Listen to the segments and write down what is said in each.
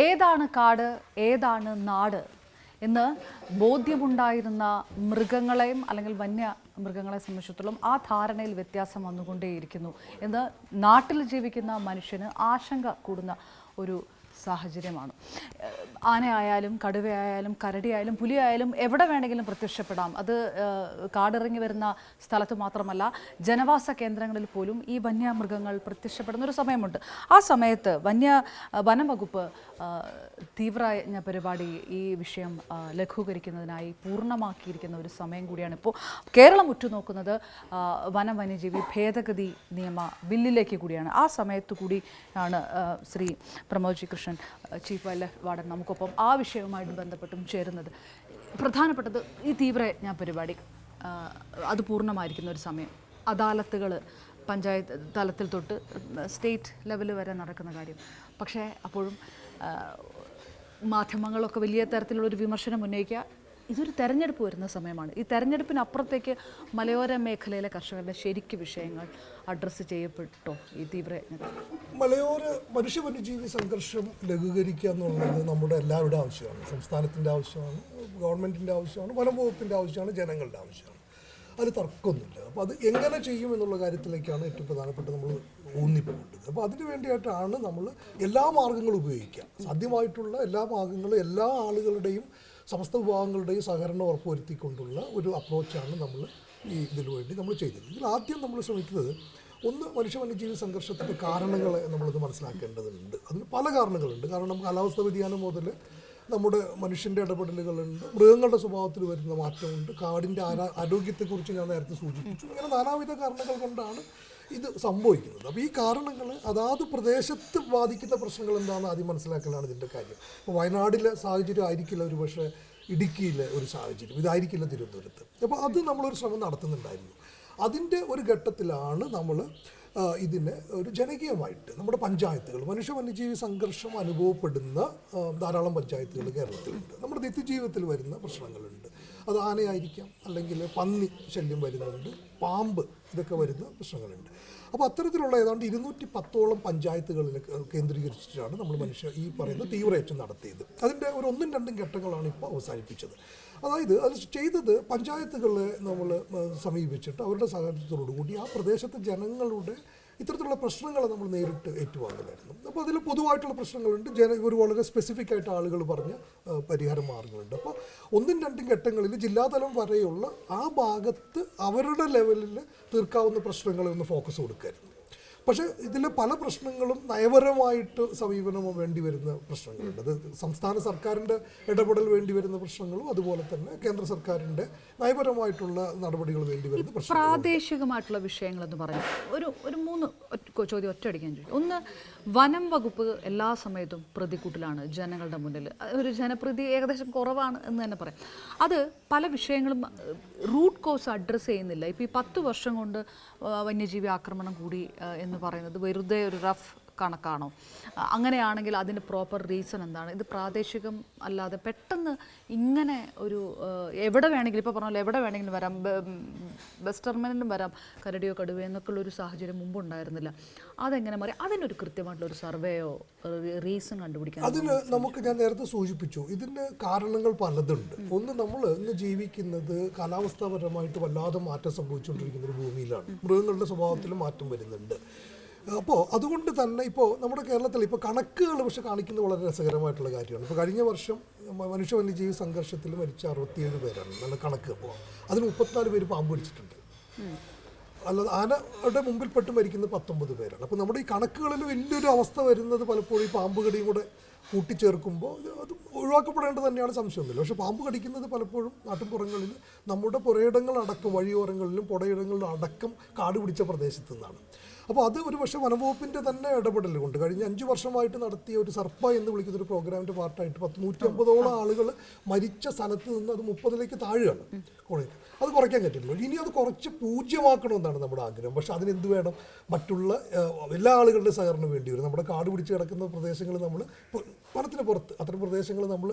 ഏതാണ് കാട് ഏതാണ് നാട് എന്ന് ബോധ്യമുണ്ടായിരുന്ന മൃഗങ്ങളെയും അല്ലെങ്കിൽ വന്യ മൃഗങ്ങളെ സംബന്ധിച്ചിടത്തോളം ആ ധാരണയിൽ വ്യത്യാസം വന്നുകൊണ്ടേയിരിക്കുന്നു എന്ന് നാട്ടിൽ ജീവിക്കുന്ന മനുഷ്യന് ആശങ്ക കൂടുന്ന ഒരു സാഹചര്യമാണ്. ആനയായാലും കടുവയായാലും കരടിയായാലും പുലിയായാലും എവിടെ വേണമെങ്കിലും പ്രത്യക്ഷപ്പെടാം. അത് കാടിറങ്ങി വരുന്ന സ്ഥലത്ത് മാത്രമല്ല, ജനവാസ കേന്ദ്രങ്ങളിൽ പോലും ഈ വന്യമൃഗങ്ങൾ പ്രത്യക്ഷപ്പെടുന്ന ഒരു സമയമുണ്ട്. ആ സമയത്ത് വനം വകുപ്പ് തീവ്രയജ്ഞ പരിപാടി ഈ വിഷയം ലഘൂകരിക്കുന്നതിനായി പൂർണ്ണമാക്കിയിരിക്കുന്ന ഒരു സമയം കൂടിയാണ് ഇപ്പോൾ. കേരളം ഉറ്റുനോക്കുന്നത് വന്യജീവി ഭേദഗതി നിയമ ബില്ലിലേക്ക് കൂടിയാണ്. ആ സമയത്തു കൂടിയാണ് Shri Pramod G Krishnan, chief wild life warden, നമുക്കൊപ്പം ആ വിഷയവുമായിട്ട് ബന്ധപ്പെട്ടും ചേരുന്നത്. പ്രധാനപ്പെട്ടത് ഈ തീവ്രയജ്ഞ പരിപാടി അത് പൂർണ്ണമായിരിക്കുന്ന ഒരു സമയം. അദാലത്തുകൾ പഞ്ചായത്ത് തലത്തിൽ തൊട്ട് സ്റ്റേറ്റ് ലെവൽ വരെ നടക്കുന്ന കാര്യം. പക്ഷേ അപ്പോഴും മാധ്യമങ്ങളൊക്കെ വലിയ തരത്തിലുള്ളൊരു വിമർശനം ഉന്നയിക്കുക, ഇതൊരു തെരഞ്ഞെടുപ്പ് വരുന്ന സമയമാണ്. ഈ തെരഞ്ഞെടുപ്പിനപ്പുറത്തേക്ക് മലയോര മേഖലയിലെ കർഷകരുടെ ശരിക്ക് വിഷയങ്ങൾ അഡ്രസ്സ് ചെയ്യപ്പെട്ടോ ഈ തീവ്രയജ്ഞത്തിൽ? മലയോര മനുഷ്യ വന്യജീവി സംഘർഷം ലഘൂകരിക്കുക എന്നുള്ളത് നമ്മുടെ എല്ലാവരുടെ ആവശ്യമാണ്. സംസ്ഥാനത്തിൻ്റെ ആവശ്യമാണ്, ഗവൺമെൻറ്റിൻ്റെ ആവശ്യമാണ്, വനം വകുപ്പിൻ്റെ ആവശ്യമാണ്, ജനങ്ങളുടെ ആവശ്യമാണ്. അതിൽ തർക്കമൊന്നുമില്ല. അപ്പോൾ അത് എങ്ങനെ ചെയ്യും എന്നുള്ള കാര്യത്തിലേക്കാണ് ഏറ്റവും പ്രധാനപ്പെട്ട നമ്മൾ ഊന്നിപ്പോകേണ്ടത്. അപ്പോൾ അതിന് വേണ്ടിയിട്ടാണ് നമ്മൾ എല്ലാ മാർഗ്ഗങ്ങളും ഉപയോഗിക്കുക. സാധ്യമായിട്ടുള്ള എല്ലാ മാർഗ്ഗങ്ങളും എല്ലാ ആളുകളുടെയും സമസ്ത വിഭാഗങ്ങളുടെയും സഹകരണം ഉറപ്പുവരുത്തിക്കൊണ്ടുള്ള ഒരു അപ്രോച്ചാണ് നമ്മൾ ഇതിനു വേണ്ടി നമ്മൾ ചെയ്തത്. ഇതിൽ ആദ്യം നമ്മൾ ശ്രമിക്കുന്നത് ഒന്ന്, മനുഷ്യ വന്യജീവി സംഘർഷത്തിൻ്റെ കാരണങ്ങളെ നമ്മളത് മനസ്സിലാക്കേണ്ടതുണ്ട്. അതിന് പല കാരണങ്ങളുണ്ട്. കാരണം കാലാവസ്ഥാ വ്യതിയാനം മുതൽ നമ്മുടെ മനുഷ്യൻ്റെ ഇടപെടലുകളുണ്ട്, മൃഗങ്ങളുടെ സ്വഭാവത്തിൽ വരുന്ന മാറ്റമുണ്ട്, കാടിൻ്റെ ആരോഗ്യത്തെക്കുറിച്ച് ഞാൻ നേരത്തെ സൂചിപ്പിച്ചു. ഇങ്ങനെ നാനാവിധ കാരണങ്ങൾ കൊണ്ടാണ് ഇത് സംഭവിക്കുന്നത്. അപ്പോൾ ഈ കാരണങ്ങൾ അതാത് പ്രദേശത്ത് ബാധിക്കുന്ന പ്രശ്നങ്ങൾ എന്താണെന്ന് ആദ്യം മനസ്സിലാക്കലാണ് ഇതിൻ്റെ കാര്യം. ഇപ്പോൾ വയനാടിലെ സാഹചര്യം ആയിരിക്കില്ല ഒരു പക്ഷേ ഇടുക്കിയിലെ ഒരു സാഹചര്യം, ഇതായിരിക്കില്ല തിരുവനന്തപുരത്ത്. അപ്പോൾ അത് നമ്മളൊരു ശ്രമം നടത്തുന്നുണ്ടായിരുന്നു. അതിൻ്റെ ഒരു ഘട്ടത്തിലാണ് നമ്മൾ ഇതിനെ ഒരു ജനകീയമായിട്ട് നമ്മുടെ പഞ്ചായത്തുകൾ, മനുഷ്യ വന്യജീവി സംഘർഷം അനുഭവപ്പെടുന്ന ധാരാളം പഞ്ചായത്തുകൾ കേരളത്തിലുണ്ട്. നമ്മുടെ നിത്യജീവിതത്തിൽ വരുന്ന പ്രശ്നങ്ങളുണ്ട്. അത് ആനയായിരിക്കാം, അല്ലെങ്കിൽ പന്നി ശല്യം വരുന്നുണ്ട്, പാമ്പ്, ഇതൊക്കെ വരുന്ന പ്രശ്നങ്ങളുണ്ട്. അപ്പോൾ അത്തരത്തിലുള്ള ഏതാണ്ട് 210ഓളം പഞ്ചായത്തുകളിൽ കേന്ദ്രീകരിച്ചിട്ടാണ് നമ്മൾ ഈ പറയുന്ന തീവ്രയജ്ഞം നടത്തിയത്. അതിൻ്റെ ഒരു 1-2 ഘട്ടങ്ങളാണ് ഇപ്പോൾ അവസാനിപ്പിച്ചത്. അതായത് അത് ചെയ്തത് പഞ്ചായത്തുകളെ നമ്മൾ സമീപിച്ചിട്ട് അവരുടെ സഹകരണത്തോടു കൂടി ആ പ്രദേശത്തെ ജനങ്ങളുടെ ഇത്തരത്തിലുള്ള പ്രശ്നങ്ങൾ നമ്മൾ നേരിട്ട് ഏറ്റുവാങ്ങലായിരുന്നു. അപ്പോൾ അതിൽ പൊതുവായിട്ടുള്ള പ്രശ്നങ്ങളുണ്ട്, ഒരു വളരെ സ്പെസിഫിക് ആയിട്ട് ആളുകൾ പറഞ്ഞ പരിഹാര മാർഗങ്ങളുണ്ട്. അപ്പോൾ 1-2 ഘട്ടങ്ങളിൽ ജില്ലാതലം വരെയുള്ള ആ ഭാഗത്ത് അവരുടെ ലെവലിൽ തീർക്കാവുന്ന പ്രശ്നങ്ങളെ ഒന്ന് ഫോക്കസ് കൊടുക്കായിരുന്നു. പക്ഷേ ഇതിൽ പല പ്രശ്നങ്ങളും നയപരമായിട്ട് സമീപനം വേണ്ടി വരുന്ന പ്രശ്നങ്ങളുണ്ട്. അത് സംസ്ഥാന സർക്കാരിൻ്റെ ഇടപെടൽ വേണ്ടി വരുന്ന പ്രശ്നങ്ങളും അതുപോലെ തന്നെ കേന്ദ്ര സർക്കാരിൻ്റെ നയപരമായിട്ടുള്ള നടപടികൾ വേണ്ടി വരുന്ന പ്രശ്നങ്ങൾ. പ്രാദേശികമായിട്ടുള്ള വിഷയങ്ങളെന്ന് പറഞ്ഞു ഒരു 3 ചോദ്യം ഒറ്റയടിക്കാൻ ചോദിച്ചു. ഒന്ന്, വനം വകുപ്പ് എല്ലാ സമയത്തും പ്രതിക്കൂട്ടിലാണ് ജനങ്ങളുടെ മുന്നിൽ. ഒരു ജനപ്രതി ഏകദേശം കുറവാണ് എന്ന് തന്നെ പറയാം. അത് പല വിഷയങ്ങളും റൂട്ട് കോസ് അഡ്രസ്സ് ചെയ്യുന്നില്ല. ഇപ്പോൾ ഈ 10 വർഷം കൊണ്ട് വന്യജീവി ആക്രമണം കൂടി എന്ന് പറയുന്നത് വെറുതെ ഒരു റഫ് കണക്കാണോ? അങ്ങനെയാണെങ്കിൽ അതിന് പ്രോപ്പർ റീസൺ എന്താണ്? ഇത് പ്രാദേശികം അല്ലാതെ പെട്ടെന്ന് ഇങ്ങനെ ഒരു എവിടെ വേണമെങ്കിലും, ഇപ്പോൾ പറഞ്ഞാൽ എവിടെ വേണമെങ്കിലും വരാം, ബസ് ടെർമിനലിലും വരാം കരടിയോ കടുവയോ എന്നൊക്കെയുള്ളൊരു സാഹചര്യം മുമ്പുണ്ടായിരുന്നില്ല. അതെങ്ങനെ മാറി? അതിനൊരു കൃത്യമായിട്ടുള്ളൊരു സർവേയോ റീസൺ കണ്ടുപിടിക്കാൻ അതിന് നമുക്ക്, ഞാൻ നേരത്തെ സൂചിപ്പിച്ചു, ഇതിൻ്റെ കാരണങ്ങൾ പലതുണ്ട്. ഒന്ന്, നമ്മൾ ഇന്ന് ജീവിക്കുന്നത് കാലാവസ്ഥാപരമായിട്ട് വല്ലാതെ മാറ്റം സംഭവിച്ചുകൊണ്ടിരിക്കുന്ന ഒരു ഭൂമിയിലാണ്. മൃഗങ്ങളുടെ സ്വഭാവത്തിലും മാറ്റം വരുന്നുണ്ട്. അപ്പോൾ അതുകൊണ്ട് തന്നെ ഇപ്പോൾ നമ്മുടെ കേരളത്തിൽ ഇപ്പോൾ കണക്കുകൾ പക്ഷെ കാണിക്കുന്നത് വളരെ രസകരമായിട്ടുള്ള കാര്യമാണ്. ഇപ്പോൾ കഴിഞ്ഞ വർഷം മനുഷ്യ വന്യജീവി സംഘർഷത്തിൽ മരിച്ച 67 പേരാണ് നല്ല കണക്ക്. അപ്പോൾ അതിന് 34 പേര് പാമ്പ് പിടിച്ചിട്ടുണ്ട്. അല്ലാതെ ആനയുടെ മുമ്പിൽപ്പെട്ട് മരിക്കുന്നത് 19 പേരാണ്. അപ്പോൾ നമ്മുടെ ഈ കണക്കുകളിൽ വലിയൊരു അവസ്ഥ വരുന്നത് പലപ്പോഴും ഈ പാമ്പ് കടിയും കൂടെ കൂട്ടിച്ചേർക്കുമ്പോൾ അത് ഒഴിവാക്കപ്പെടേണ്ടത് തന്നെയാണ്, സംശയമൊന്നുമില്ല. പക്ഷേ പാമ്പ് കടിക്കുന്നത് പലപ്പോഴും നാട്ടിൻപുറങ്ങളിൽ നമ്മുടെ പുരയിടങ്ങളടക്കം, വഴിയോരങ്ങളിലും പുഴയിടങ്ങളിലും അടക്കം കാട് പിടിച്ച പ്രദേശത്തു നിന്നാണ്. അപ്പോൾ അത് ഒരു പക്ഷേ വനംവകുപ്പിൻ്റെ തന്നെ ഇടപെടലുകൊണ്ട് കഴിഞ്ഞ 5 വർഷമായിട്ട് നടത്തിയ ഒരു സർപ്പ എന്ന് വിളിക്കുന്നൊരു പ്രോഗ്രാമിൻ്റെ പാർട്ടായിട്ട് 150ഓളം ആളുകൾ മരിച്ച സ്ഥലത്ത് നിന്ന് അത് 30ലേക്ക് താഴുകയാണ്. അത് കുറയ്ക്കാൻ പറ്റില്ല. ഇനി അത് കുറച്ച് പൂജ്യമാക്കണമെന്നാണ് നമ്മുടെ ആഗ്രഹം. പക്ഷേ അതിനെന്ത് വേണം? മറ്റുള്ള എല്ലാ ആളുകളുടെ സഹകരണം വേണ്ടി വരും. നമ്മുടെ കാട് പിടിച്ച് കിടക്കുന്ന പ്രദേശങ്ങൾ നമ്മൾ വനത്തിന് പുറത്ത് അത്തരം പ്രദേശങ്ങൾ നമ്മൾ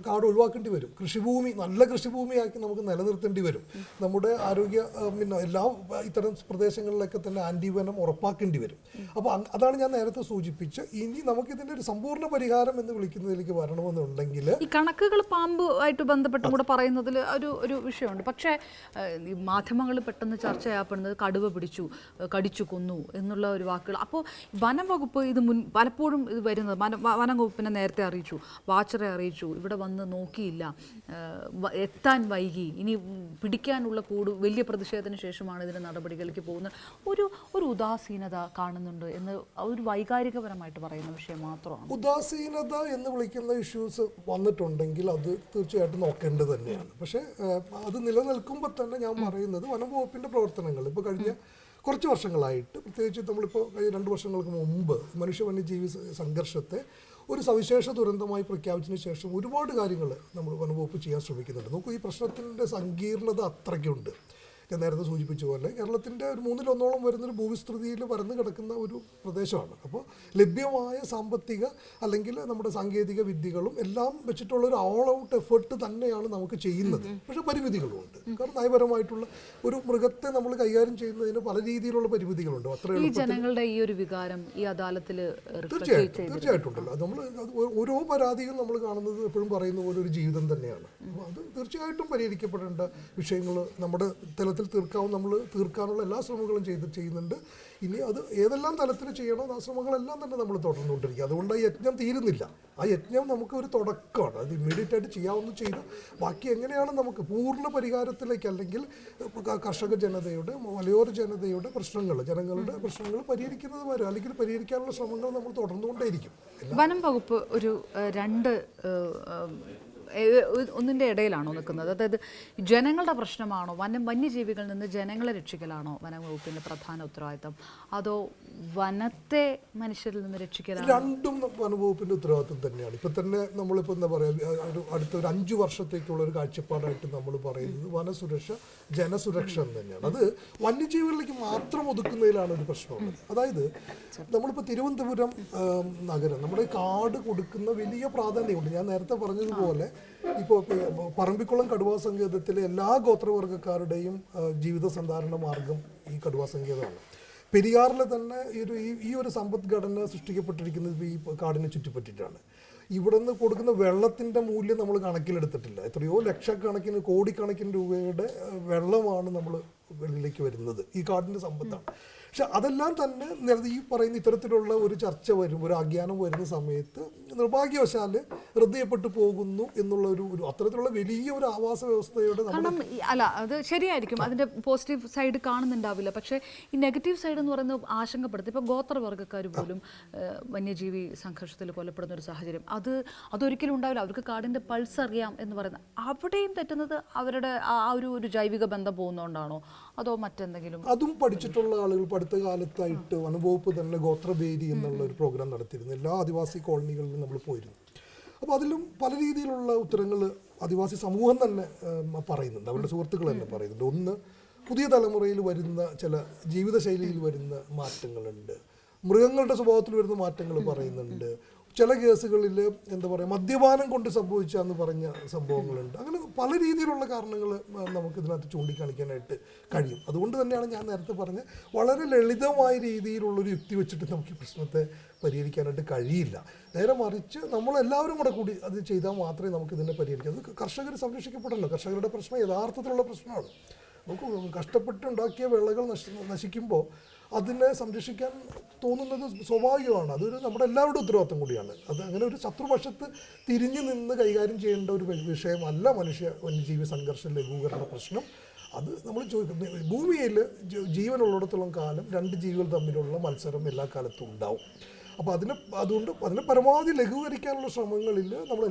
കാട് ഒഴിവാക്കേണ്ടി വരും. കൃഷിഭൂമി നല്ല കൃഷിഭൂമിയാക്കി നമുക്ക് നിലനിർത്തേണ്ടി വരും. നമ്മുടെ ആരോഗ്യ പിന്നെ എല്ലാ ഇത്തരം പ്രദേശങ്ങളിലൊക്കെ തന്നെ ആൻറ്റിവനം ഉറപ്പാക്കേണ്ടി വരും. അപ്പോൾ അതാണ് ഞാൻ നേരത്തെ സൂചിപ്പിച്ച, ഇനി നമുക്കിതിൻ്റെ ഒരു സമ്പൂർണ്ണ പരിഹാരം എന്ന് വിളിക്കുന്നതിലേക്ക് വരണമെന്നുണ്ടെങ്കിൽ ഈ കണക്കുകൾ പാമ്പുമായിട്ട് ബന്ധപ്പെട്ടും കൂടെ പറയുന്നതിൽ ഒരു വിഷയമുണ്ട്. പക്ഷേ ഈ മാധ്യമങ്ങൾ പെട്ടെന്ന് ചർച്ചയാപ്പെടുന്നത് കടുവ പിടിച്ചു, കടിച്ചു കൊന്നു എന്നുള്ള ഒരു വാക്കുകൾ. അപ്പോൾ വനം വകുപ്പ് ഇത് പലപ്പോഴും ഇത് വരുന്നത് വനം വകുപ്പിനെ നേരത്തെ അറിയിച്ചു, വാച്ചറെ അറിയിച്ചു, ഇവിടെ വന്ന് നോക്കിയില്ല, എത്താൻ വൈകി, ഇനി പിടിക്കാനുള്ള വലിയ പ്രതിഷേധത്തിന് ശേഷമാണ് ഇതിൻ്റെ നടപടികളിലേക്ക് പോകുന്നത്. ഒരു ഉദാസീനത കാണുന്നുണ്ട് എന്ന് ഒരു വൈകാരികപരമായിട്ട് പറയുന്ന വിഷയം മാത്രമാണ്. ഉദാസീനത എന്ന് വിളിക്കുന്ന ഇഷ്യൂസ് വന്നിട്ടുണ്ടെങ്കിൽ അത് തീർച്ചയായിട്ടും നോക്കേണ്ടത് തന്നെയാണ്. പക്ഷേ അത് നിലനിൽക്കുമ്പോൾ തന്നെ ഞാൻ പറയുന്നത് വനം വകുപ്പിൻ്റെ പ്രവർത്തനങ്ങൾ ഇപ്പോൾ കഴിഞ്ഞ കുറച്ച് വർഷങ്ങളായിട്ട്, പ്രത്യേകിച്ച് നമ്മളിപ്പോൾ കഴിഞ്ഞ 2 വർഷങ്ങൾക്ക് മുമ്പ് മനുഷ്യ വന്യജീവി സംഘർഷത്തെ ഒരു സവിശേഷ ദുരന്തമായി പ്രഖ്യാപിച്ചതിന് ശേഷം ഒരുപാട് കാര്യങ്ങൾ നമ്മൾ വനംവകുപ്പ് ചെയ്യാൻ ശ്രമിക്കുന്നുണ്ട്. നോക്കൂ, ഈ പ്രശ്നത്തിൻ്റെ സങ്കീർണത അത്രയ്ക്കുണ്ട്. ഞാൻ നേരത്തെ സൂചിപ്പിച്ച പോലെ കേരളത്തിൻ്റെ ഒരു 1/3 വരുന്നൊരു ഭൂവിസ്തൃതിയിൽ പരന്നു കിടക്കുന്ന ഒരു പ്രദേശമാണ്. അപ്പോൾ ലഭ്യമായ സാമ്പത്തിക അല്ലെങ്കിൽ നമ്മുടെ സാങ്കേതിക വിദ്യകളും എല്ലാം വെച്ചിട്ടുള്ള ഒരു ഓൾ ഔട്ട് എഫേർട്ട് തന്നെയാണ് നമുക്ക് ചെയ്യുന്നത്. പക്ഷേ പരിമിതികളുമുണ്ട്. കാരണം നയപരമായിട്ടുള്ള ഒരു മൃഗത്തെ നമ്മൾ കൈകാര്യം ചെയ്യുന്നതിന് പല രീതിയിലുള്ള പരിമിതികളുണ്ട്. അത്ര ഈ ജനങ്ങളുടെ ഈ ഒരു വികാരം ഈ അദാലത്തിൽ തീർച്ചയായിട്ടും ഉണ്ടല്ലോ. അത് നമ്മൾ ഓരോ പരാതിയും നമ്മൾ കാണുന്നത് എപ്പോഴും പറയുന്ന പോലെ ഒരു ജീവിതം തന്നെയാണ്. അപ്പോൾ അത് തീർച്ചയായിട്ടും പരിഹരിക്കപ്പെടേണ്ട വിഷയങ്ങൾ നമ്മുടെ തീർക്കാനുള്ള എല്ലാ ശ്രമങ്ങളും ചെയ്യുന്നുണ്ട്. ഇനി അത് ഏതെല്ലാം തലത്തിൽ ചെയ്യണോ ആ ശ്രമങ്ങളെല്ലാം തന്നെ നമ്മൾ തുടർന്നുകൊണ്ടിരിക്കുക. അതുകൊണ്ട് ആ യജ്ഞം തീരുന്നില്ല. ആ യജ്ഞം നമുക്ക് ഒരു തുടക്കമാണ്. അത് ഇമ്മീഡിയറ്റ് ആയിട്ട് ചെയ്യാവുന്ന ചെയ്ത് ബാക്കി എങ്ങനെയാണ് നമുക്ക് പൂർണ്ണ പരിഹാരത്തിലേക്ക്, അല്ലെങ്കിൽ കർഷക ജനതയുടെ മലയോര ജനതയുടെ പ്രശ്നങ്ങൾ, ജനങ്ങളുടെ പ്രശ്നങ്ങൾ പരിഹരിക്കുന്നത് വരെ അല്ലെങ്കിൽ പരിഹരിക്കാനുള്ള ശ്രമങ്ങൾ നമ്മൾ തുടർന്നുകൊണ്ടേയിരിക്കും. വനം വകുപ്പ് ഒരു ഒന്നിൻ്റെ ഇടയിലാണോ നിൽക്കുന്നത്? അതായത് ജനങ്ങളുടെ പ്രശ്നമാണോ, വന്യജീവികളിൽ നിന്ന് ജനങ്ങളെ രക്ഷിക്കലാണോ വനം വകുപ്പിൻ്റെ പ്രധാന ഉത്തരവാദിത്തം, അതോ വനത്തെ മനുഷ്യരിൽ നിന്ന് രക്ഷിക്കലാണോ? രണ്ടും വനവകുപ്പിൻ്റെ ഉത്തരവാദിത്തം തന്നെയാണ്. ഇപ്പം തന്നെ നമ്മളിപ്പോൾ എന്താ പറയുക, അടുത്ത ഒരു 5 വർഷത്തേക്കുള്ള ഒരു കാഴ്ചപ്പാടായിട്ട് നമ്മൾ പറയുന്നത് വനസുരക്ഷ, ജനസുരക്ഷ എന്ന് തന്നെയാണ്. അത് വന്യജീവികളിലേക്ക് മാത്രം ഒതുക്കുന്നതിലാണ് ഒരു പ്രശ്നമുള്ളത്. അതായത് നമ്മളിപ്പോൾ തിരുവനന്തപുരം നഗരം, നമ്മുടെ കാട് കൊടുക്കുന്ന വലിയ പ്രാധാന്യമുണ്ട്. ഞാൻ നേരത്തെ പറഞ്ഞതുപോലെ ഇപ്പോൾ പറമ്പിക്കുളം കടുവാ സങ്കേതത്തിലെ എല്ലാ ഗോത്രവർഗ്ഗക്കാരുടെയും ജീവിത സന്ധാരണ മാർഗം ഈ കടുവാ സങ്കേതമാണ്. പെരിയാറിൽ തന്നെ ഈ ഒരു സമ്പദ്ഘടന സൃഷ്ടിക്കപ്പെട്ടിരിക്കുന്നത് ഈ കാടിനെ ചുറ്റിപ്പറ്റിയിട്ടാണ്. ഇവിടെ നിന്ന് കൊടുക്കുന്ന വെള്ളത്തിൻ്റെ മൂല്യം നമ്മൾ കണക്കിലെടുത്തിട്ടില്ല. എത്രയോ ലക്ഷക്കണക്കിന് കോടിക്കണക്കിന് രൂപയുടെ വെള്ളമാണ് നമ്മൾ വെള്ളിലേക്ക് വരുന്നത്. ഈ കാടിൻ്റെ സമ്പത്താണ്. പക്ഷെ അതെല്ലാം തന്നെ ഈ പറയുന്ന ഇത്തരത്തിലുള്ള ഒരു ചർച്ച വരും, ഒരു ആഖ്യാനം വരുന്ന സമയത്ത് നിർഭാഗ്യവശാൽ റദ്ദ് ചെയ്യപ്പെട്ടു പോകുന്നു എന്നുള്ള ഒരു അത്തരത്തിലുള്ള വലിയ ഒരു ആവാസ വ്യവസ്ഥയുടെ അല്ല, അത് ശരിയായിരിക്കും, അതിൻ്റെ പോസിറ്റീവ് സൈഡ് കാണുന്നുണ്ടാവില്ല. പക്ഷേ ഈ നെഗറ്റീവ് സൈഡ് എന്ന് പറയുന്നത് ആശങ്കപ്പെടുത്തി. ഇപ്പോൾ ഗോത്രവർഗ്ഗക്കാർ പോലും വന്യജീവി സംഘർഷത്തിൽ കൊല്ലപ്പെടുന്ന ഒരു സാഹചര്യം അതൊരിക്കലും ഉണ്ടാവില്ല. അവർക്ക് കാടിൻ്റെ പൾസ് അറിയാം എന്ന് പറയുന്നത്, അവിടെയും തെറ്റുന്നത് അവരുടെ ആ ഒരു ജൈവിക ബന്ധം പോകുന്നതുകൊണ്ടാണോ, അതോ മറ്റെന്തെങ്കിലും? അതും പഠിച്ചിട്ടുള്ള ആളുകൾ അടുത്ത കാലത്തായിട്ട് വനംവകുപ്പ് തന്നെ ഗോത്രവേദി എന്നുള്ള ഒരു പ്രോഗ്രാം നടത്തിയിരുന്നു. എല്ലാ ആദിവാസി കോളനികളിലും നമ്മൾ പോയിരുന്നു. അപ്പോൾ അതിലും പല രീതിയിലുള്ള ഉത്തരങ്ങൾ ആദിവാസി സമൂഹം തന്നെ പറയുന്നുണ്ട്, അവരുടെ സുഹൃത്തുക്കൾ തന്നെ പറയുന്നുണ്ട്. ഒന്ന്, പുതിയ തലമുറയിൽ വരുന്ന ചില ജീവിതശൈലിയിൽ വരുന്ന മാറ്റങ്ങളുണ്ട്, മൃഗങ്ങളുടെ സ്വഭാവത്തിൽ വരുന്ന മാറ്റങ്ങൾ പറയുന്നുണ്ട്. ചില കേസുകളിൽ എന്താ പറയുക, മദ്യപാനം കൊണ്ട് സംഭവിച്ചാന്ന് പറഞ്ഞ സംഭവങ്ങളുണ്ട്. അങ്ങനെ പല രീതിയിലുള്ള കാരണങ്ങൾ നമുക്കിതിനകത്ത് ചൂണ്ടിക്കാണിക്കാനായിട്ട് കഴിയും. അതുകൊണ്ട് തന്നെയാണ് ഞാൻ നേരത്തെ പറഞ്ഞ വളരെ ലളിതമായ രീതിയിലുള്ളൊരു യുക്തി വെച്ചിട്ട് നമുക്ക് ഈ പ്രശ്നത്തെ പരിഹരിക്കാനായിട്ട് കഴിയില്ല. നേരെ മറിച്ച് നമ്മളെല്ലാവരും കൂടി അത് ചെയ്താൽ മാത്രമേ നമുക്കിതിനെ പരിഹരിക്കാം. അത് കർഷകർ സംരക്ഷിക്കപ്പെടണം. കർഷകരുടെ പ്രശ്നം യഥാർത്ഥത്തിലുള്ള പ്രശ്നമാണ്. നമുക്ക് കഷ്ടപ്പെട്ടുണ്ടാക്കിയ വിളകൾ നശിക്കുമ്പോൾ അതിനെ സംരക്ഷിക്കാൻ തോന്നുന്നത് സ്വാഭാവികമാണ്. അതൊരു നമ്മുടെ എല്ലാവരുടെ ഉത്തരവാദിത്വം കൂടിയാണ്. അത് അങ്ങനെ ഒരു ശത്രുപക്ഷത്ത് തിരിഞ്ഞു നിന്ന് കൈകാര്യം ചെയ്യേണ്ട ഒരു വിഷയമല്ല മനുഷ്യ വന്യജീവി സംഘർഷ ലഘൂകരണ പ്രശ്നം. അത് നമ്മൾ ചോദിക്കുന്നത്, ഭൂമിയിൽ ജീവനുള്ളിടത്തോളം കാലം 2 ജീവികൾ തമ്മിലുള്ള മത്സരം എല്ലാ കാലത്തും ഉണ്ടാവും. അപ്പോൾ അതുകൊണ്ട് അതിനെ പരമാവധി ലഘൂകരിക്കാനുള്ള ശ്രമങ്ങളിൽ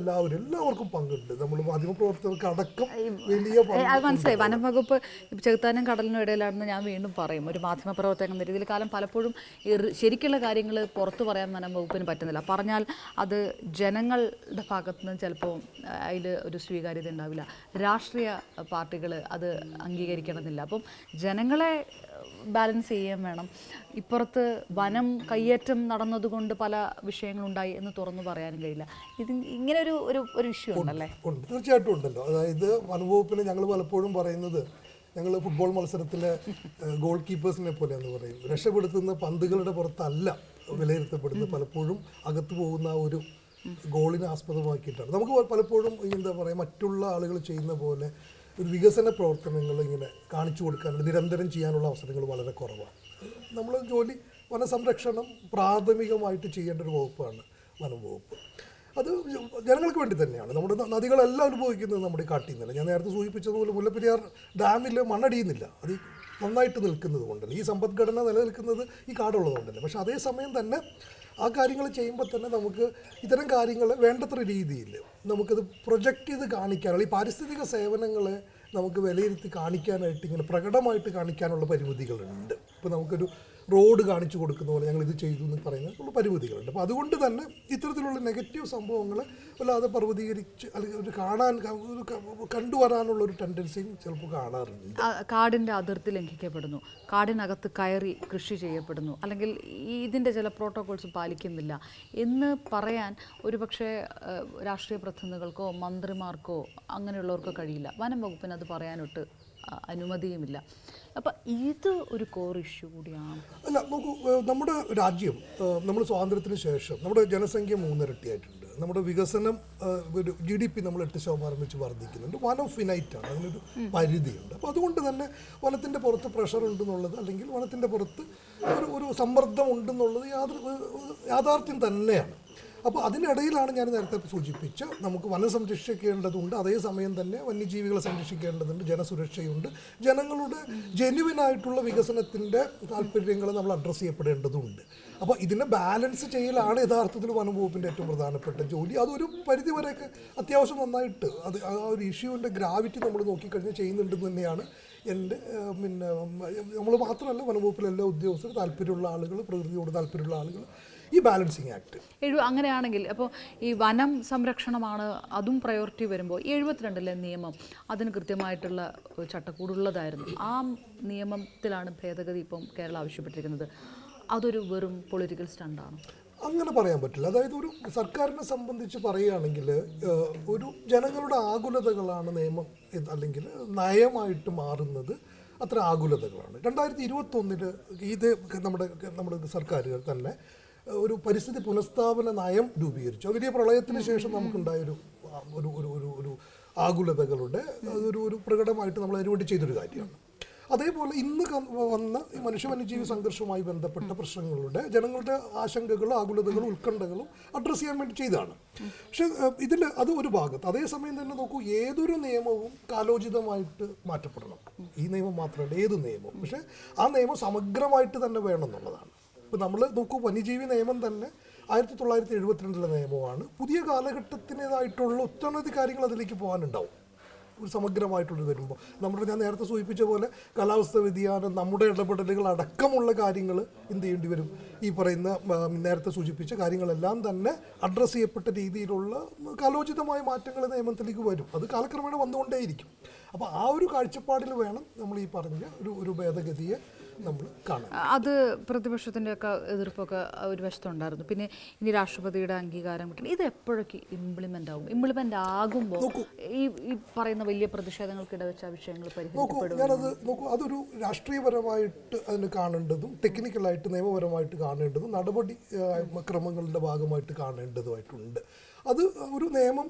എല്ലാവർക്കും പങ്കുണ്ട്. നമ്മൾ മാധ്യമപ്രവർത്തകർക്ക് അടക്കം വലിയ മനസ്സിലായി. വനം വകുപ്പ് ചെകുത്താനും കടലിനും ഇടയിലാണെന്ന് ഞാൻ വീണ്ടും പറയും. ഒരു മാധ്യമപ്രവർത്തകൻ എന്ന രീതിയിൽ കാലം പലപ്പോഴും ശരിക്കുള്ള കാര്യങ്ങൾ പുറത്തു പറയാൻ വനം വകുപ്പിന് പറ്റുന്നില്ല. പറഞ്ഞാൽ അത് ജനങ്ങളുടെ ഭാഗത്തു നിന്ന് ചിലപ്പോൾ അതിൽ ഒരു സ്വീകാര്യത ഉണ്ടാവില്ല. രാഷ്ട്രീയ പാർട്ടികൾ അത് അംഗീകരിക്കണമെന്നില്ല. അപ്പം ജനങ്ങളെ ബാലൻസ് ചെയ്യാൻ വേണം. ഇപ്പുറത്ത് വനം കയ്യേറ്റം നടന്നതുകൊണ്ട് കൊണ്ട് പല വിഷയങ്ങളുണ്ടായി എന്ന് തുറന്നു പറയാനും കഴിയില്ല. ഇത് ഇങ്ങനെ ഒരു ഇഷ്യൂ ഉണ്ടല്ലേ? ഉണ്ട്, തീർച്ചയായിട്ടും ഉണ്ടല്ലോ. അതായത് വനംവകുപ്പിന് ഞങ്ങൾ പലപ്പോഴും പറയുന്നത്, ഞങ്ങൾ ഫുട്ബോൾ മത്സരത്തിലെ ഗോൾ കീപ്പേഴ്സിനെ പോലെയെന്ന് പറയും. രക്ഷപ്പെടുത്തുന്ന പന്തുകളുടെ പുറത്തല്ല വിലയിരുത്തപ്പെടുന്നത്, പലപ്പോഴും അകത്ത് പോകുന്ന ആ ഒരു ഗോളിനെ ആസ്പദമാക്കിയിട്ടാണ്. നമുക്ക് പലപ്പോഴും എന്താ പറയുക, മറ്റുള്ള ആളുകൾ ചെയ്യുന്ന പോലെ ഒരു വികസന പ്രവർത്തനങ്ങൾ ഇങ്ങനെ കാണിച്ചു കൊടുക്കാനുള്ള നിരന്തരം ചെയ്യാനുള്ള അവസരങ്ങൾ വളരെ കുറവാണ്. നമ്മൾ ജോലി വനസംരക്ഷണം പ്രാഥമികമായിട്ട് ചെയ്യേണ്ട ഒരു വകുപ്പാണ് വനം വകുപ്പ്. അത് ജനങ്ങൾക്ക് വേണ്ടി തന്നെയാണ്. നമ്മുടെ നദികളെല്ലാം അനുഭവിക്കുന്നത് നമ്മുടെ കാട്ടിൽ നിന്നല്ല. ഞാൻ നേരത്തെ സൂചിപ്പിച്ചതുപോലെ മുല്ലപ്പെരിയാർ ഡാമിൽ മണ്ണടിയുന്നില്ല, അത് നന്നായിട്ട് നിൽക്കുന്നത് കൊണ്ടല്ല, ഈ സമ്പദ്ഘടന നിലനിൽക്കുന്നത് ഈ കാടുള്ളതുകൊണ്ടല്ല. പക്ഷേ അതേസമയം തന്നെ ആ കാര്യങ്ങൾ ചെയ്യുമ്പോൾ തന്നെ നമുക്ക് ഇത്തരം കാര്യങ്ങൾ വേണ്ടത്ര രീതിയിൽ നമുക്കത് പ്രൊജക്റ്റ് ചെയ്ത് കാണിക്കാനുള്ള, ഈ പാരിസ്ഥിതിക സേവനങ്ങളെ നമുക്ക് വിലയിരുത്തി കാണിക്കാനായിട്ട്, ഇങ്ങനെ പ്രകടമായിട്ട് കാണിക്കാനുള്ള പരിമിതികളുണ്ട്. ഇപ്പോൾ നമുക്കൊരു റോഡ് കാണിച്ചു കൊടുക്കുന്ന പോലെ ഞങ്ങൾ ഇത് ചെയ്തു എന്ന് പറയുന്നതിനുള്ള പരിമിതികളുണ്ട്. അപ്പോൾ അതുകൊണ്ട് തന്നെ ഇത്തരത്തിലുള്ള നെഗറ്റീവ് സംഭവങ്ങൾ വല്ലാതെ പർവ്വതീകരിച്ച് അല്ലെങ്കിൽ ഒരു കണ്ടുവരാനുള്ള ഒരു ടെൻഡൻസിയും ചിലപ്പോൾ കാണാറുണ്ട്. കാടിൻ്റെ അതിർത്തി ലംഘിക്കപ്പെടുന്നു, കാടിനകത്ത് കയറി കൃഷി ചെയ്യപ്പെടുന്നു, അല്ലെങ്കിൽ ഇതിൻ്റെ ചില പ്രോട്ടോകോൾസ് പാലിക്കുന്നില്ല എന്ന് പറയാൻ ഒരുപക്ഷെ രാഷ്ട്രീയ പ്രതിനിധികൾക്കോ മന്ത്രിമാർക്കോ അങ്ങനെയുള്ളവർക്കോ കഴിയില്ല. വനം വകുപ്പിന് അത് പറയാനൊട്ട് അനുമതിയുമില്ല. അപ്പം ഇത് ഒരു കോർ ഇഷ്യൂ കൂടിയാണ്. അല്ല, നോക്കൂ, നമ്മുടെ രാജ്യം നമ്മൾ സ്വാതന്ത്ര്യത്തിന് ശേഷം നമ്മുടെ ജനസംഖ്യ 3 ഇരട്ടിയായിട്ടുണ്ട്. നമ്മുടെ വികസനം ഒരു GDP നമ്മൾ 8% വെച്ച് വർദ്ധിക്കുന്നുണ്ട്. വനം ഫിനൈറ്റാണ്, അതിനൊരു പരിധിയുണ്ട്. അപ്പോൾ അതുകൊണ്ട് തന്നെ വനത്തിൻ്റെ പുറത്ത് പ്രഷർ ഉണ്ടെന്നുള്ളത്, അല്ലെങ്കിൽ വനത്തിൻ്റെ പുറത്ത് ഒരു സമ്മർദ്ദം ഉണ്ടെന്നുള്ളത് യാഥാർത്ഥ്യം തന്നെയാണ്. അപ്പോൾ അതിനിടയിലാണ് ഞാൻ നേരത്തെ സൂചിപ്പിച്ച, നമുക്ക് വനം സംരക്ഷിക്കേണ്ടതുണ്ട്, അതേസമയം തന്നെ വന്യജീവികളെ സംരക്ഷിക്കേണ്ടതുണ്ട്, ജനസുരക്ഷയുണ്ട്, ജനങ്ങളുടെ ജെന്യുവിനായിട്ടുള്ള വികസനത്തിൻ്റെ താല്പര്യങ്ങൾ നമ്മൾ അഡ്രസ്സ് ചെയ്യപ്പെടേണ്ടതുണ്ട്. അപ്പോൾ ഇതിനെ ബാലൻസ് ചെയ്യലാണ് യഥാർത്ഥത്തിൽ വനം വകുപ്പിൻ്റെ ഏറ്റവും പ്രധാനപ്പെട്ട ജോലി. അതൊരു പരിധിവരെയൊക്കെ അത്യാവശ്യം നന്നായിട്ട് അത് ആ ഒരു ഇഷ്യൂവിൻ്റെ ഗ്രാവിറ്റി നമ്മൾ നോക്കിക്കഴിഞ്ഞാൽ ചെയ്യുന്നുണ്ടെന്ന് തന്നെയാണ് എൻ്റെ നമ്മൾ മാത്രമല്ല, വനം വകുപ്പിലെ എല്ലാ ഉദ്യോഗസ്ഥർ, താല്പര്യമുള്ള ആളുകൾ, പ്രകൃതിയോട് താല്പര്യമുള്ള ആളുകൾ, ഈ ബാലൻസിങ് ആക്ട് അങ്ങനെയാണെങ്കിൽ അപ്പോൾ ഈ വനം സംരക്ഷണമാണ് അതും പ്രയോറിറ്റി വരുമ്പോൾ 72 നിയമം അതിന് കൃത്യമായിട്ടുള്ള ചട്ടക്കൂടുള്ളതായിരുന്നു. ആ നിയമത്തിലാണ് ഭേദഗതി ഇപ്പം കേരളം ആവശ്യപ്പെട്ടിരിക്കുന്നത്. അതൊരു വെറും പൊളിറ്റിക്കൽ സ്റ്റണ്ടാണ്? അങ്ങനെ പറയാൻ പറ്റില്ല. അതായത് ഒരു സർക്കാരിനെ സംബന്ധിച്ച് പറയുകയാണെങ്കിൽ ഒരു ജനങ്ങളുടെ ആകുലതകളാണ് നിയമം അല്ലെങ്കിൽ നയമായിട്ട് മാറുന്നത്. അത്ര ആകുലതകളാണ്. 2021 ഇത് നമ്മുടെ സർക്കാരുകൾ തന്നെ ഒരു പരിസ്ഥിതി പുനഃസ്ഥാപന നയം രൂപീകരിച്ചു. വലിയ പ്രളയത്തിന് ശേഷം നമുക്കുണ്ടായൊരു ഒരു ആകുലതകളുടെ ഒരു പ്രകടമായിട്ട് നമ്മൾ അതിനുവേണ്ടി ചെയ്തൊരു കാര്യമാണ്. അതേപോലെ ഇന്ന് വന്ന ഈ മനുഷ്യ വന്യജീവി സംഘർഷവുമായി ബന്ധപ്പെട്ട പ്രശ്നങ്ങളുടെ ജനങ്ങളുടെ ആശങ്കകളും ആകുലതകളും ഉത്കണ്ഠകളും അഡ്രസ്സ് ചെയ്യാൻ വേണ്ടി ചെയ്തതാണ്. പക്ഷെ ഇതിൽ അത് ഒരു ഭാഗത്ത്. അതേസമയം തന്നെ നോക്കൂ, ഏതൊരു നിയമവും കാലോചിതമായിട്ട് മാറ്റപ്പെടണം. ഈ നിയമം മാത്രമല്ല, ഏത് നിയമവും. പക്ഷേ ആ നിയമം സമഗ്രമായിട്ട് തന്നെ വേണം എന്നുള്ളതാണ്. ഇപ്പോൾ നമ്മൾ നോക്കൂ, വന്യജീവി നിയമം തന്നെ 1972 നിയമമാണ്. പുതിയ കാലഘട്ടത്തിൻ്റെതായിട്ടുള്ള ഒട്ടനവധി കാര്യങ്ങൾ അതിലേക്ക് പോകാനുണ്ടാവും ഒരു സമഗ്രമായിട്ടുള്ളത് വരുമ്പോൾ. ഞാൻ നേരത്തെ സൂചിപ്പിച്ച പോലെ കാലാവസ്ഥ വ്യതിയാനം, നമ്മുടെ ഇടപെടലുകൾ അടക്കമുള്ള കാര്യങ്ങൾ എന്ത് ചെയ്യേണ്ടി വരും? ഈ പറയുന്ന നേരത്തെ സൂചിപ്പിച്ച കാര്യങ്ങളെല്ലാം തന്നെ അഡ്രസ്സ് ചെയ്യപ്പെട്ട രീതിയിലുള്ള കാലോചിതമായ മാറ്റങ്ങൾ നിയമത്തിലേക്ക് വരും. അത് കാലക്രമേണ വന്നുകൊണ്ടേയിരിക്കും. അപ്പോൾ ആ ഒരു കാഴ്ചപ്പാടിൽ വേണം നമ്മൾ ഈ പറഞ്ഞ ഒരു ഭേദഗതിയെ നമ്മൾ കാണാം. അത് പ്രതിപക്ഷത്തിൻ്റെ ഒക്കെ എതിർപ്പൊക്കെ ഒരു വശത്തുണ്ടായിരുന്നു. പിന്നെ ഇനി രാഷ്ട്രപതിയുടെ അംഗീകാരം കിട്ടണം. ഇത് എപ്പോഴൊക്കെ ഇംപ്ലിമെൻ്റ് ആകും? ഇംപ്ലിമെൻ്റ് ആകുമ്പോൾ ഈ പറയുന്ന വലിയ പ്രതിഷേധങ്ങൾക്കിട വെച്ച വിഷയങ്ങൾ പരിഹരിക്കപ്പെടും. നോക്കൂ, അതൊരു രാഷ്ട്രീയപരമായിട്ട് അതിന് കാണേണ്ടതും ടെക്നിക്കലായിട്ട് നിയമപരമായിട്ട് കാണേണ്ടതും നടപടി ക്രമങ്ങളുടെ ഭാഗമായിട്ട് കാണേണ്ടതുമായിട്ടുണ്ട്. അത് ഒരു നിയമം,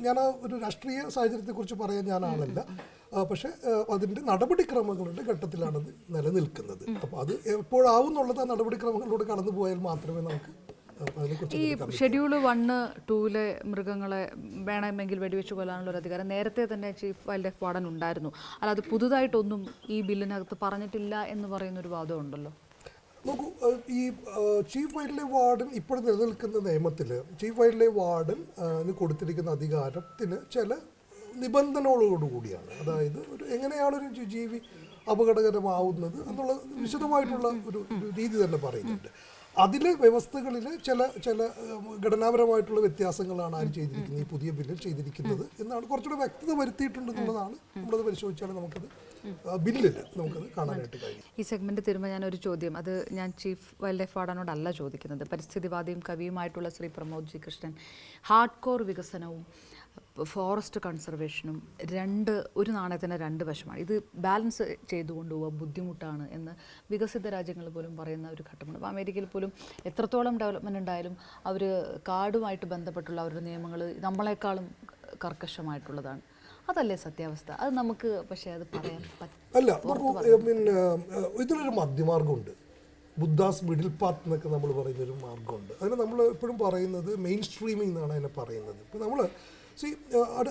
ഞാൻ ആ ഒരു രാഷ്ട്രീയ സാഹചര്യത്തെക്കുറിച്ച് പറയാൻ ഞാൻ ആളല്ല. പക്ഷേ അതിൻ്റെ നടപടിക്രമങ്ങളുടെ ഘട്ടത്തിലാണത് നിലനിൽക്കുന്നത്. അപ്പോൾ അത് എപ്പോഴാവുന്നുള്ളത് ആ നടപടിക്രമങ്ങളിലൂടെ കടന്നു പോയാൽ മാത്രമേ നമുക്ക് ഈ ഷെഡ്യൂൾ 1, 2 മൃഗങ്ങളെ വേണമെങ്കിൽ വെടിവെച്ച് കൊല്ലാനുള്ള ഒരു അധികാരം നേരത്തെ തന്നെ ചീഫ് വൈൽഡ് ലൈഫ് വാർഡൻ ഉണ്ടായിരുന്നു. അല്ലാതെ പുതുതായിട്ടൊന്നും ഈ ബില്ലിനകത്ത് പറഞ്ഞിട്ടില്ല എന്ന് പറയുന്നൊരു വാദമുണ്ടല്ലോ. നോക്കൂ, ഈ ചീഫ് വൈൽഡ് ലൈഫ് വാർഡൻ ഇപ്പോൾ നിലനിൽക്കുന്ന നിയമത്തിൽ ചീഫ് വൈൽഡ് ലൈഫ് വാർഡന് കൊടുത്തിരിക്കുന്ന അധികാരത്തിന് ചില നിബന്ധനകളോടുകൂടിയാണ്. അതായത് എങ്ങനെയാണ് ഒരു ജീവി അപകടകരമാവുന്നത് എന്നുള്ള വിശദമായിട്ടുള്ള ഒരു രീതി തന്നെ പറയുന്നുണ്ട്. അതിലെ വ്യവസ്ഥകളിലെ ചില ഘടനാപരമായിട്ടുള്ള വ്യത്യാസങ്ങളാണ് ആര് ചെയ്തിരിക്കുന്നത്, ഈ പുതിയ ബില്ലിൽ ചെയ്തിരിക്കുന്നത് എന്നാണ് കുറച്ചുകൂടെ വ്യക്തത വരുത്തിയിട്ടുണ്ടെന്നുള്ളതാണ്. നമ്മളത് പരിശോധിച്ചാൽ നമുക്കത് ബില്ലിൽ നമുക്കത് കാണാനായിട്ട് കഴിയും. ഈ സെഗ്മെന്റ് തരുമ്പോൾ ഞാനൊരു ചോദ്യം, അത് ഞാൻ ചീഫ് വൈൽഡ് ലൈഫ് വാർഡനോടല്ല ചോദിക്കുന്നത്. പരിസ്ഥിതിവാദിയും കവിയുമായിട്ടുള്ള ശ്രീ പ്രമോദ് ജി കൃഷ്ണൻ, ഹാർഡ് കോർ വികസനവും ഫോറസ്റ്റ് കൺസർവേഷനും ഒരു നാണയത്തിൻ്റെ രണ്ട് വശമാണ്. ഇത് ബാലൻസ് ചെയ്തുകൊണ്ട് പോവുക ബുദ്ധിമുട്ടാണ് എന്ന് വികസിത രാജ്യങ്ങൾ പോലും പറയുന്ന ഒരു ഘട്ടമാണ്. അപ്പോൾ അമേരിക്കയിൽ പോലും എത്രത്തോളം ഡെവലപ്മെൻറ്റ് ഉണ്ടായാലും അവർ കാടുമായിട്ട് ബന്ധപ്പെട്ടുള്ള അവരുടെ നിയമങ്ങൾ നമ്മളെക്കാളും കർക്കശമായിട്ടുള്ളതാണ്. അതല്ലേ സത്യാവസ്ഥ? അത് നമുക്ക് പക്ഷേ അത് പറയാൻ അല്ല. പിന്നെ ഇതിനൊരു മധ്യമാർഗമുണ്ട്. ബുദ്ധാസ് മിഡിൽ പാത്ത് എന്നൊക്കെ നമ്മൾ പറയുന്നൊരു മാർഗമുണ്ട്. അതിന് നമ്മൾ എപ്പോഴും പറയുന്നത് മെയിൻ സ്ട്രീമിംഗ് എന്നാണ് അതിനെ പറയുന്നത്. ഇപ്പോൾ നമ്മൾ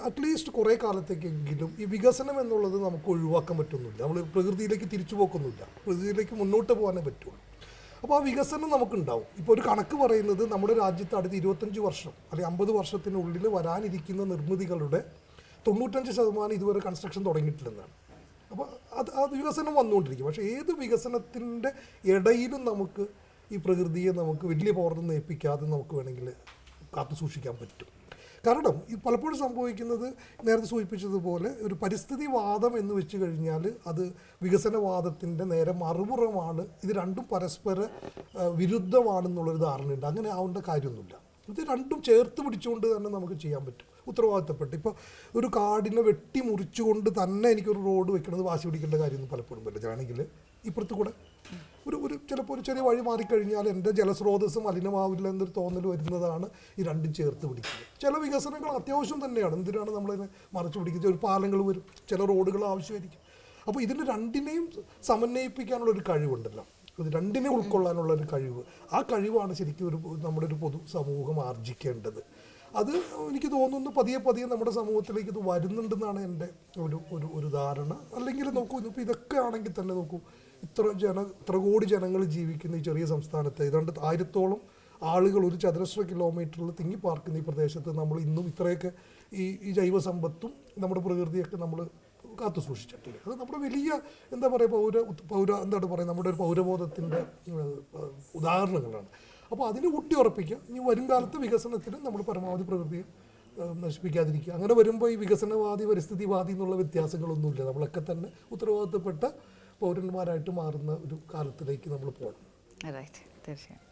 അറ്റ്ലീസ്റ്റ് കുറേ കാലത്തേക്കെങ്കിലും ഈ വികസനം എന്നുള്ളത് നമുക്ക് ഒഴിവാക്കാൻ പറ്റുന്നില്ല. നമ്മൾ പ്രകൃതിയിലേക്ക് തിരിച്ചു പോക്കൊന്നുമില്ല, പ്രകൃതിയിലേക്ക് മുന്നോട്ട് പോകാനേ പറ്റുള്ളൂ. അപ്പോൾ ആ വികസനം നമുക്കുണ്ടാവും. ഇപ്പോൾ ഒരു കണക്ക് പറയുന്നത് നമ്മുടെ രാജ്യത്ത് അടുത്ത 25 വർഷം അല്ലെങ്കിൽ 50 വർഷത്തിനുള്ളിൽ വരാനിരിക്കുന്ന നിർമ്മിതികളുടെ 95% ഇതുവരെ കൺസ്ട്രക്ഷൻ തുടങ്ങിയിട്ടില്ലെന്നാണ്. അപ്പോൾ അത് വികസനം വന്നുകൊണ്ടിരിക്കും. പക്ഷേ ഏത് വികസനത്തിൻ്റെ ഇടയിലും നമുക്ക് ഈ പ്രകൃതിയെ നമുക്ക് വലിയ പവർന്ന് ഏൽപ്പിക്കാതെ നമുക്ക് വേണമെങ്കിൽ കാത്തു സൂക്ഷിക്കാൻ പറ്റും. കാരണം ഇത് പലപ്പോഴും സംഭവിക്കുന്നത് നേരത്തെ സൂചിപ്പിച്ചതുപോലെ ഒരു പരിസ്ഥിതിവാദം എന്ന് വെച്ച് കഴിഞ്ഞാൽ അത് വികസനവാദത്തിൻ്റെ നേരെ മറുപുറമാണ്. ഇത് രണ്ടും പരസ്പര വിരുദ്ധമാണെന്നുള്ളൊരു ധാരണയുണ്ട്. അങ്ങനെ ആവേണ്ട കാര്യമൊന്നുമില്ല. ഇത് രണ്ടും ചേർത്ത് പിടിച്ചുകൊണ്ട് തന്നെ നമുക്ക് ചെയ്യാൻ പറ്റും. ഉത്തരവാദിത്തപ്പെട്ട് ഇപ്പോൾ ഒരു കാടിനെ വെട്ടി മുറിച്ചുകൊണ്ട് തന്നെ എനിക്കൊരു റോഡ് വെക്കണത് വാശി പിടിക്കേണ്ട കാര്യമൊന്നും പലപ്പോഴും പറ്റില്ല. ആണെങ്കിൽ ഇപ്പുറത്ത് കൂടെ ചിലപ്പോൾ ഒരു ചെറിയ വഴി മാറിക്കഴിഞ്ഞാൽ എൻ്റെ ജലസ്രോതസ്സും മലിനമാവില്ല എന്നൊരു തോന്നൽ വരുന്നതാണ് ഈ രണ്ടും ചേർത്ത് പിടിക്കുന്നത്. ചില വികസനങ്ങൾ അത്യാവശ്യം തന്നെയാണ്. എന്തിനാണ് നമ്മളതിനെ മറച്ചു പിടിക്കുന്നത്? ഒരു പാലങ്ങൾ വരും, ചില റോഡുകൾ ആവശ്യമായിരിക്കും. അപ്പോൾ ഇതിന് രണ്ടിനെയും സമന്വയിപ്പിക്കാനുള്ളൊരു കഴിവുണ്ടല്ലോ, ഇത് രണ്ടിനെ ഉൾക്കൊള്ളാനുള്ളൊരു കഴിവ്. ആ കഴിവാണ് ശരിക്കും നമ്മുടെ ഒരു പൊതു സമൂഹം ആർജിക്കേണ്ടത്. അത് എനിക്ക് തോന്നുന്നു പതിയെ നമ്മുടെ സമൂഹത്തിലേക്ക് ഇത് വരുന്നുണ്ടെന്നാണ് എൻ്റെ ഒരു ധാരണ. അല്ലെങ്കിൽ നോക്കൂ, ഇപ്പോൾ ഇതൊക്കെ ആണെങ്കിൽ തന്നെ നോക്കൂ, ഇത്ര കോടി ജനങ്ങൾ ജീവിക്കുന്ന ഈ ചെറിയ സംസ്ഥാനത്ത് ഏതാണ്ട് 1000-ഓളം ആളുകൾ ഒരു ചതുരശ്ര കിലോമീറ്ററിൽ തിങ്ങിപ്പാർക്കുന്ന ഈ പ്രദേശത്ത് നമ്മൾ ഇന്നും ഇത്രയൊക്കെ ഈ ജൈവസമ്പത്തും നമ്മുടെ പ്രകൃതിയൊക്കെ നമ്മൾ കാത്തു സൂക്ഷിച്ചിട്ടില്ല. അത് നമ്മുടെ വലിയ എന്താ പറയുക എന്താണ് പറയുക, നമ്മുടെ ഒരു പൗരബോധത്തിൻ്റെ ഉദാഹരണങ്ങളാണ്. അപ്പോൾ അതിന് ഊട്ടി ഉറപ്പിക്കുക. ഇനി വരും കാലത്ത് വികസനത്തിന് നമ്മൾ പരമാവധി പ്രകൃതിയെ നശിപ്പിക്കാതിരിക്കുക. അങ്ങനെ വരുമ്പോൾ ഈ വികസനവാദി പരിസ്ഥിതിവാദി എന്നുള്ള വ്യത്യാസങ്ങളൊന്നുമില്ല. നമ്മളൊക്കെ തന്നെ ഉത്തരവാദിത്തപ്പെട്ട പൗരന്മാരായിട്ട് മാറുന്ന ഒരു കാലത്തിലേക്ക് നമ്മൾ പോകണം. റൈറ്റ്, തീർച്ചയായും.